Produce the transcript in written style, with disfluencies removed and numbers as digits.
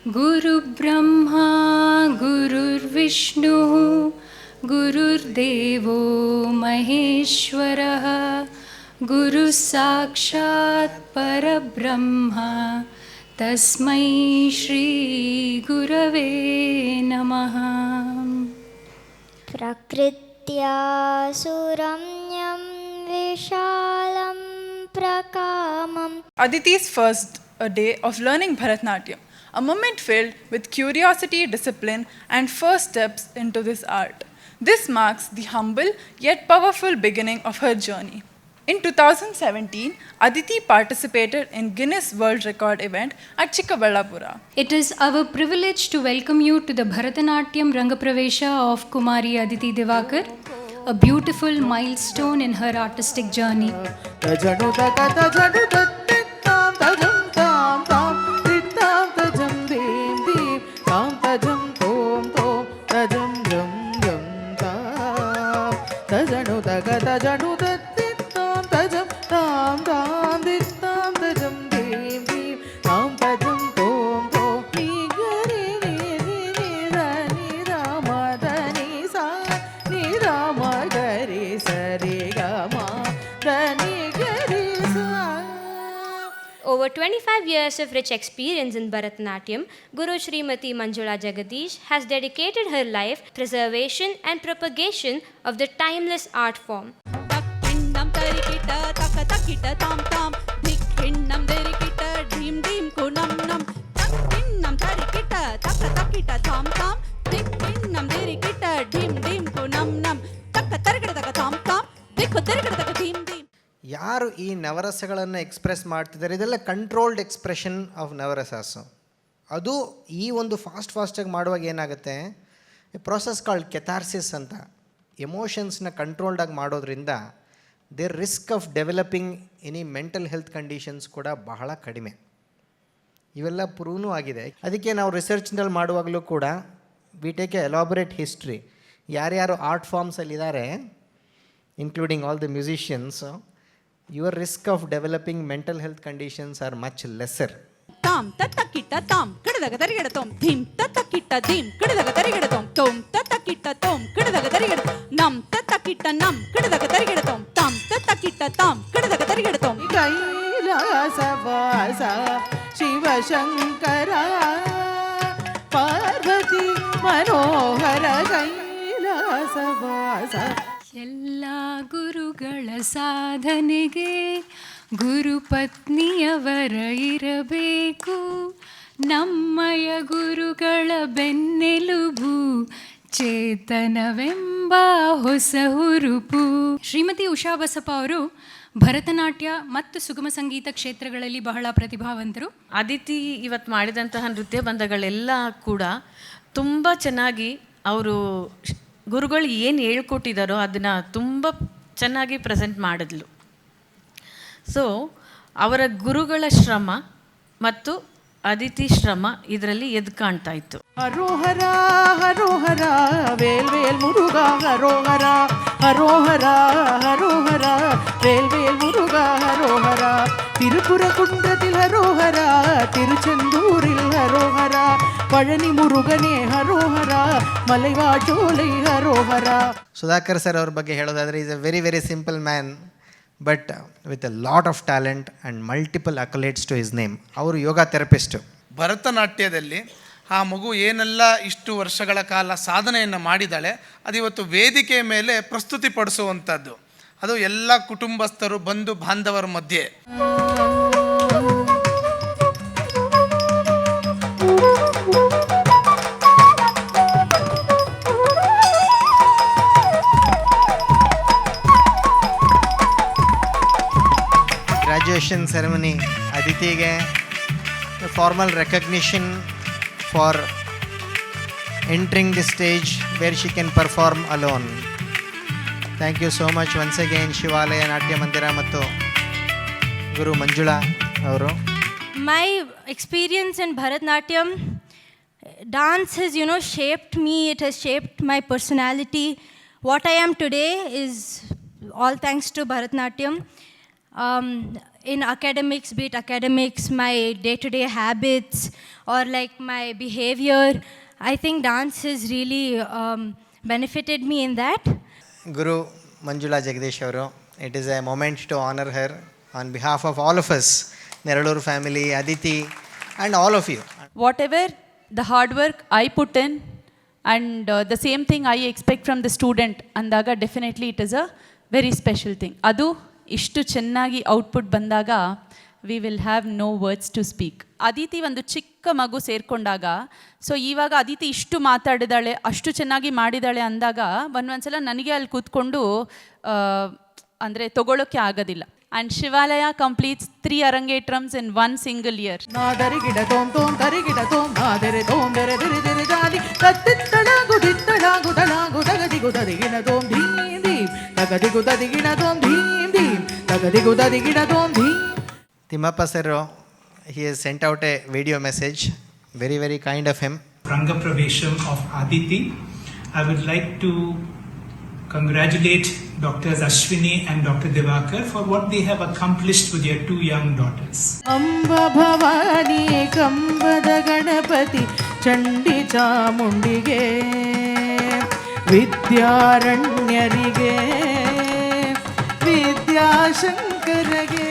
गुरुर्ब्रह्मा गुरुर्विष्णुः गुरुर्देवो महेश्वरः गुरुः साक्षात् परब्रह्म तस्मै श्री गुरवे नमः. प्रकृत्या सुरम्यं विशालं प्रकामम्. Aditi's first a day of learning Bharatanatyam, a moment filled with curiosity, discipline, and first steps into this art. This marks the humble yet powerful beginning of her journey. In 2017, Aditi participated in Guinness World Record event at Chikkaballapura. It is our privilege to welcome you to the Bharatanatyam Rangapravesha of Kumari Aditi Divakar, a beautiful milestone in her artistic journey. Over 25 years of rich experience in Bharatanatyam, Guru Srimati Manjula Jagadish has dedicated her life preservation and propagation of the timeless art form. ಯಾರು ಈ ನವರಸಗಳನ್ನು express ಮಾಡ್ತಿದ್ದಾರೆ, ಇದೆಲ್ಲ controlled expression of ನವರಸಾಸು. ಅದು ಈ ಒಂದು ಫಾಸ್ಟಾಗಿ ಮಾಡುವಾಗ ಏನಾಗುತ್ತೆ, ಪ್ರೊಸೆಸ್ ಕಾಲ್ಡ್ ಕೆಥಾರ್ಸಿಸ್ ಅಂತ. ಎಮೋಷನ್ಸ್ನ ಕಂಟ್ರೋಲ್ಡಾಗಿ ಮಾಡೋದ್ರಿಂದ there risk of developing any mental health conditions ಕೂಡ ಬಹಳ ಕಡಿಮೆ. ಇವೆಲ್ಲ ಪ್ರೂವ್ನೂ ಆಗಿದೆ. ಅದಕ್ಕೆ ನಾವು ರಿಸರ್ಚ್ನಲ್ಲಿ ಮಾಡುವಾಗಲೂ ಕೂಡ we take a elaborate history. ಯಾರ್ಯಾರು ಆರ್ಟ್ ಫಾರ್ಮ್ಸಲ್ಲಿದ್ದಾರೆ, including all the musicians, your risk of developing mental health conditions are much lesser. tam tatakita tam kidadaga tarigedatom dhim tatakita dhim kidadaga tarigedatom tom tatakita tom kidadaga tarigedatom nam tatakita nam kidadaga tarigedatom tam tatakita tam kidadaga tarigedatom kailasavasa shiva shankara parvati manohara kailasavasa. ಎಲ್ಲ ಗುರುಗಳ ಸಾಧನೆಗೆ ಗುರುಪತ್ನಿಯವರ ಇರಬೇಕು, ನಮ್ಮಯ ಗುರುಗಳ ಬೆನ್ನೆಲುಬು ಚೇತನವೆಂಬ ಹೊಸ ಹುರುಪು. ಶ್ರೀಮತಿ ಉಷಾ ಬಸಪ್ಪ ಅವರು ಭರತನಾಟ್ಯ ಮತ್ತು ಸುಗಮ ಸಂಗೀತ ಕ್ಷೇತ್ರಗಳಲ್ಲಿ ಬಹಳ ಪ್ರತಿಭಾವಂತರು. ಅದಿತಿ ಇವತ್ತು ಮಾಡಿದಂತಹ ನೃತ್ಯ ಬಂಧಗಳೆಲ್ಲ ಕೂಡ ತುಂಬ ಚೆನ್ನಾಗಿ ಅವರು ಗುರುಗಳು ಏನು ಹೇಳ್ಕೊಟ್ಟಿದ್ದಾರೋ ಅದನ್ನು ತುಂಬ ಚೆನ್ನಾಗಿ ಪ್ರೆಸೆಂಟ್ ಮಾಡಿದ್ಲು. ಸೊ ಅವರ ಗುರುಗಳ ಶ್ರಮ ಮತ್ತು ಅದಿತಿ ಶ್ರಮ ಇದರಲ್ಲಿ ಎದ್ದು ಕಾಣ್ತಾ ಇತ್ತು. ಹರೋಹರ ಹರೋಹರ ವೇಲ್ ವೇಲ್ ಮುರುಗ ಹರೋಹರ ಹರೋಹರ ಹರೋಹರ ವೇಲ್ ವೇಲ್ ಮುರುಗ ಹರೋಹರ ತಿರುಪುರ ಕುಂಡ್ರತಿಲ್ ಹರೋಹರ ತಿರುಚೆಂದೂರಿಲ್ ಹರೋಹರ ಪழನಿ ಮುರುಗನೆ ಹರೋಹರ ಮಲೈವಾಟೋಲೈ ಹರೋಹರ. ಸುಧಾಕರ್ ಸರ್ ಅವ್ರ ಬಗ್ಗೆ ಹೇಳೋದಾದರೆ is a very very simple man but with a lot of talent and multiple accolades to his name. ಅವರು ಯೋಗ ಥೆರಪಿಸ್ಟು. ಭರತನಾಟ್ಯದಲ್ಲಿ ಆ ಮಗು ಏನೆಲ್ಲ ಇಷ್ಟು ವರ್ಷಗಳ ಕಾಲ ಸಾಧನೆಯನ್ನು ಮಾಡಿದ್ದಾಳೆ ಅದು ಇವತ್ತು ವೇದಿಕೆಯ ಮೇಲೆ ಪ್ರಸ್ತುತಿಪಡಿಸುವಂಥದ್ದು. ಅದು ಎಲ್ಲ ಕುಟುಂಬಸ್ಥರು ಬಂಧು ಬಾಂಧವರ ಮಧ್ಯೆ. ಗ್ರ್ಯಾಜುಯೇಷನ್ ಸೆರೆಮನಿ ಅದಿತಿಗೆ formal recognition for entering the stage where she can perform alone. Thank you so much once again Shivalaya Natya Mandira ಮತ್ತು ಗುರು ಮಂಜುಳಾ ಅವರು. My experience in Bharatanatyam, dance has, shaped me. It has shaped my personality. What I am today is all thanks to Bharatanatyam. in academics, be it academics, my day-to-day habits, or like my behavior. I think dance has really benefited me in that. Guru Manjula Jagadish avaru, it is a moment to honor her on behalf of all of us, Neralur family, Aditi, and all of you. Whatever the hard work I put in, and the same thing I expect from the student, andaga definitely it is a very special thing. Adu ಇಷ್ಟು ಚೆನ್ನಾಗಿ output ಬಂದಾಗ we will have no words to speak. Aditi ಒಂದು ಚಿಕ್ಕ ಮಗು ಸೇರಿಕೊಂಡಾಗ, so ಇವಾಗ ಅದಿತಿ ಇಷ್ಟು ಮಾತಾಡಿದಾಳೆ, ಅಷ್ಟು ಚೆನ್ನಾಗಿ ಮಾಡಿದಾಳೆ ಅಂದಾಗ ಒಂದೊಂದ್ಸಲ ನನಗೆ ಅಲ್ಲಿ ಕೂತ್ಕೊಂಡು ಅಂದರೆ ತಗೊಳ್ಳೋಕ್ಕೆ ಆಗೋದಿಲ್ಲ. And Shivalaya completes 3 arangetrams in 1 single year. Timmappa sir, he has sent out a video message, very very kind of him. Ranga Pravesham of Aditi. I would like to congratulate Drs. Ashwini and Dr. Divakar for what they have accomplished with their 2 young daughters. Amba Bhavani Kambada Ganapati Chandi Chamundige Vidyaranyarige Vidyashankarage